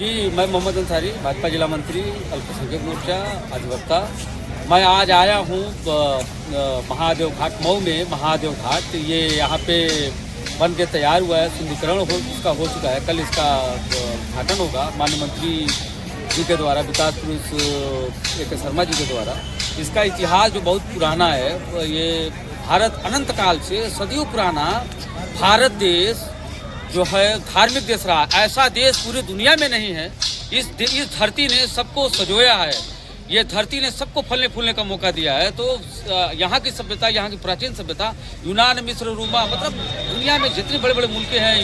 जी, मैं मोहम्मद अंसारी, भाजपा जिला मंत्री, अल्पसंख्यक मोर्चा, अधिवक्ता। मैं आज आया हूँ महादेव घाट मऊ में। महादेव घाट ये यहाँ पे बन के तैयार हुआ है, सुंदरीकरण इसका हो चुका है। कल इसका उद्घाटन होगा माननीय मंत्री जी के द्वारा, विकास पुरुष ए.के. शर्मा जी के द्वारा। इसका इतिहास जो बहुत पुराना है, ये भारत अनंत काल से सदियों पुराना भारत देश जो है धार्मिक देश रहा। ऐसा देश पूरी दुनिया में नहीं है। इस धरती ने सबको संजोया है, ये धरती ने सबको फलने फूलने का मौका दिया है। तो यहाँ की सभ्यता, यहाँ की प्राचीन सभ्यता, यूनान, मिस्र, रोमा, मतलब दुनिया में जितने बड़े बड़े मुल्क हैं,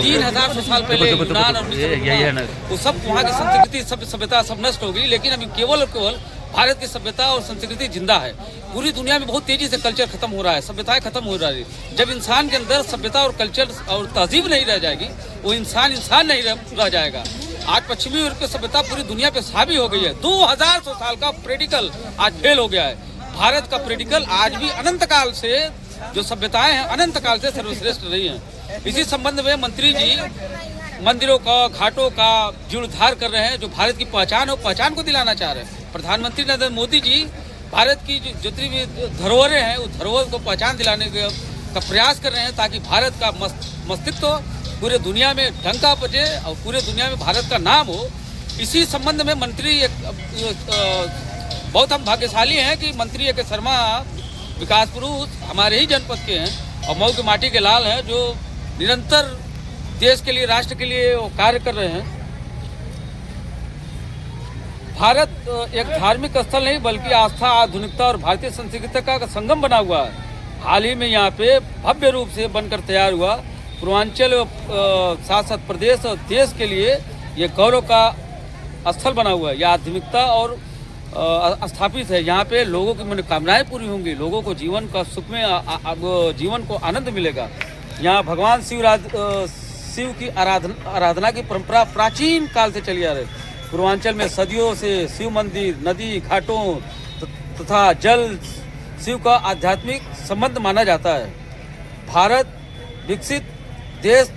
3000 साल पहले यूनान और मिस्र, वो सब वहाँ की संस्कृति, सभ्यता सब नष्ट हो गई। लेकिन अभी केवल और केवल भारत की सभ्यता और संस्कृति जिंदा है। पूरी दुनिया में बहुत तेजी से कल्चर खत्म हो रहा है, सभ्यताएं खत्म हो रही है। जब इंसान के अंदर सभ्यता और कल्चर और तहजीब नहीं रह जाएगी, वो इंसान नहीं रह जाएगा। आज पश्चिमी यूरोप की सभ्यता पूरी दुनिया पे हावी हो गई है। 2000 साल का प्रेडिकल आज फेल हो गया है। भारत का प्रेडिकल आज भी अनंत काल से जो सभ्यताएं हैं, अनंत काल से सर्वश्रेष्ठ रही हैं। इसी संबंध में मंत्री जी मंदिरों का, घाटों का जीर्णोद्धार कर रहे हैं, जो भारत की पहचान हो, पहचान को दिलाना चाह रहे हैं। प्रधानमंत्री नरेंद्र मोदी जी भारत की जितनी भी धरोहरें हैं, उस धरोहर को पहचान दिलाने का प्रयास कर रहे हैं, ताकि भारत का मस्तित्व पूरे दुनिया में डंका बजे और पूरे दुनिया में भारत का नाम हो। इसी संबंध में मंत्री बहुत हम भाग्यशाली हैं कि मंत्री ए.के. शर्मा विकास पुरुष हमारे ही जनपद के हैं और मऊ की माटी के लाल हैं, जो निरंतर देश के लिए, राष्ट्र के लिए कार्य कर रहे हैं। भारत एक धार्मिक स्थल नहीं, बल्कि आस्था, आधुनिकता और भारतीय संस्कृति का संगम बना हुआ है। हाल ही में यहाँ पे भव्य रूप से बनकर तैयार हुआ पूर्वांचल साथ साथ प्रदेश और देश के लिए ये गौरव का स्थल बना हुआ है। यह आध्यात्मिकता और स्थापित है। यहाँ पे लोगों की मनोकामनाएं पूरी होंगी, लोगों को जीवन का सुख में जीवन को आनंद मिलेगा। यहाँ भगवान शिव की आराधना की परंपरा प्राचीन काल से चली आ रही है। पूर्वांचल में सदियों से शिव मंदिर, नदी, घाटों तथा जल शिव का आध्यात्मिक संबंध माना जाता है। भारत विकसित देश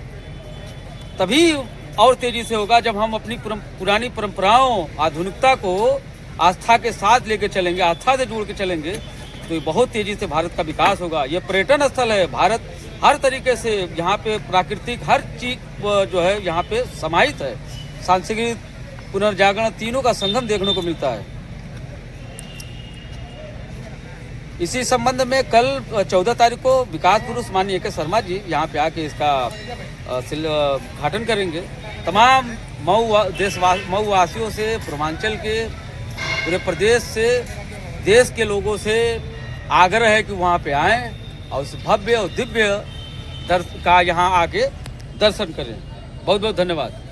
तभी और तेजी से होगा जब हम अपनी पुरानी परंपराओं, आधुनिकता को आस्था के साथ लेके चलेंगे, आस्था से जोड़ के चलेंगे, तो बहुत तेजी से भारत का विकास होगा। ये पर्यटन स्थल है। भारत हर तरीके से यहाँ पे प्राकृतिक हर चीज जो है यहाँ पे समाहित है। सांस्कृतिक पुनर्जागरण तीनों का संगम देखने को मिलता है। इसी संबंध में कल 14 तारीख को विकास पुरुष माननीय ए.के. शर्मा जी यहाँ पे आके इसका उद्घाटन करेंगे। तमाम मऊ वासियों से, पूर्वांचल के, पूरे प्रदेश से, देश के लोगों से आग्रह है कि वहाँ पे आएँ और उस भव्य और दिव्य का यहाँ आके दर्शन करें। बहुत बहुत धन्यवाद।